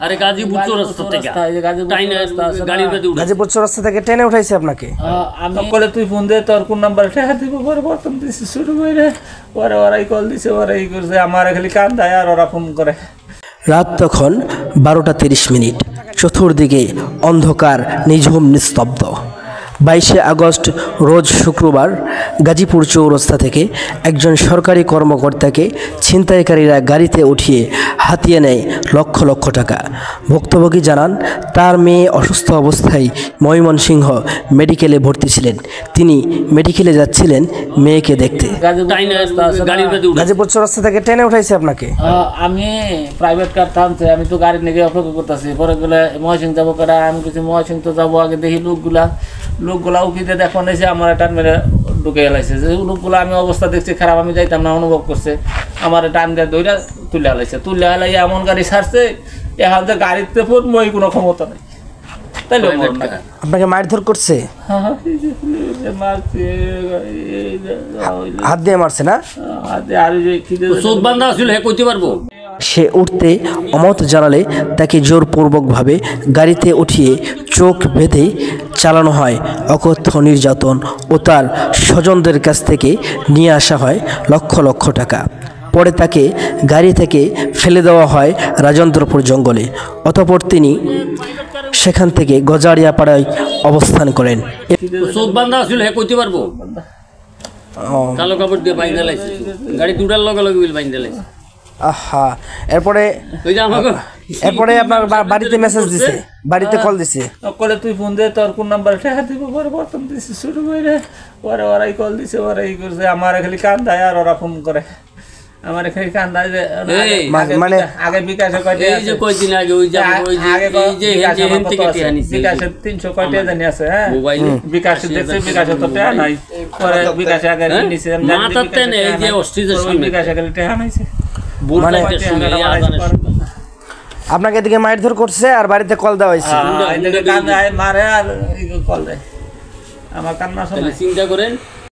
আরে গাজীপুর চৌরাস্তা থেকে গাজীপুর চৌরাস্তা থেকে টেনে উঠাইছে আপনাকে? আমি বলে তুই ফোন দে, তোর কোন নাম্বার ঠেকা দিব, পরে প্রথম দিছি শুরু করে, পরে ওরাই কল দিছে, ওরাই করছে, আমার খালি কান্দায় আর ওরা ফোন করে। রাত তখন 12:30। চতুর্দিকে অন্ধকার, নিঝুম, নিস্তব্ধ। 22শে আগস্ট রোজ শুক্রবার গাজীপুর চৌরাস্তা থেকে একজন সরকারি কর্মকর্তাকে ছিনতাইকারীরা গাড়িতে উঠিয়ে হাতিয়ে নেয় লক্ষ লক্ষ টাকা। ভুক্তভোগী জানান, তার মেয়ে অসুস্থ অবস্থায় ময়মনসিংহ মেডিকেলে ভর্তি ছিলেন। তিনি মেডিকেলে যাচ্ছিলেন মেয়েকে দেখতে। গাজীপুর চৌরাস্তা থেকে টেনে উঠাইছে আপনাকে? আমি প্রাইভেট কার থামছে, আমি তো গাড়ি নিয়ে অপেক্ষা করতেছি, পরে গেলে ময়মনসিংহ যাবো করে, আমি কিছু ময়মনসিংহ তো যাবো, আগে দেখি লোকগুলা উকিতে দেখো নেছে, আমার টান মেরে ঢুকে এলাইছে। যে লোকগুলো আমি অবস্থা দেখছি খারাপ, আমি যাইতাম না, অনুভব করছে, আমার টান দিয়ে দইরা তুলে হালাইছে। তুলে হালাই এমন গাড়ি ছাড়ছে, এখন যে গাড়িতে মই কোনো ক্ষমতা নেই, তাই আপনাকে মারধর করছে? হাত দিয়ে মারছে না? সে উঠতে অমত জানালে তাকে জোরপূর্বকভাবে গাড়িতে উঠিয়ে চোখ বেঁধে চালানো হয় অকথ্য নির্যাতন ও তার স্বজনদের কাছ থেকে নিয়ে আসা হয় লক্ষ লক্ষ টাকা। পরে তাকে গাড়ি থেকে ফেলে দেওয়া হয় রাজেন্দ্রপুর জঙ্গলে। অতঃপর তিনি সেখান থেকে গজারিয়াপাড়ায় অবস্থান করেন। আহা, এরপরে আপনার বাড়িতে মেসেজ দিছে, বাড়িতে কল দিছে, কলে তুই ফোন দে, তোর কোন নাম্বার ঠেকা দিব, পরে প্রথম দিছি শুরু করে, পরে ওরাই কল দিছে, ওরাই করছে, আমার খালি কান্দায় আর ওরা ফোন করে, আমার খালি কান্দায়। মানে আগে বিকাশে কয়দিন আগে বিকাশে 300 কয়টা জানি আছে, হ্যাঁ বিকাশে দেখছে, বিকাশে তো টেহা নাই, পরে বিকাশে আগে নিছে, বিকাশে খালি টেহা নাইছে। আপনাকে এদিকে মারধর করছে আর বাড়িতে কল দেওয়া হয়েছে, মারে আর কল দেয়, আমার কান্না শুনে। চিন্তা করেন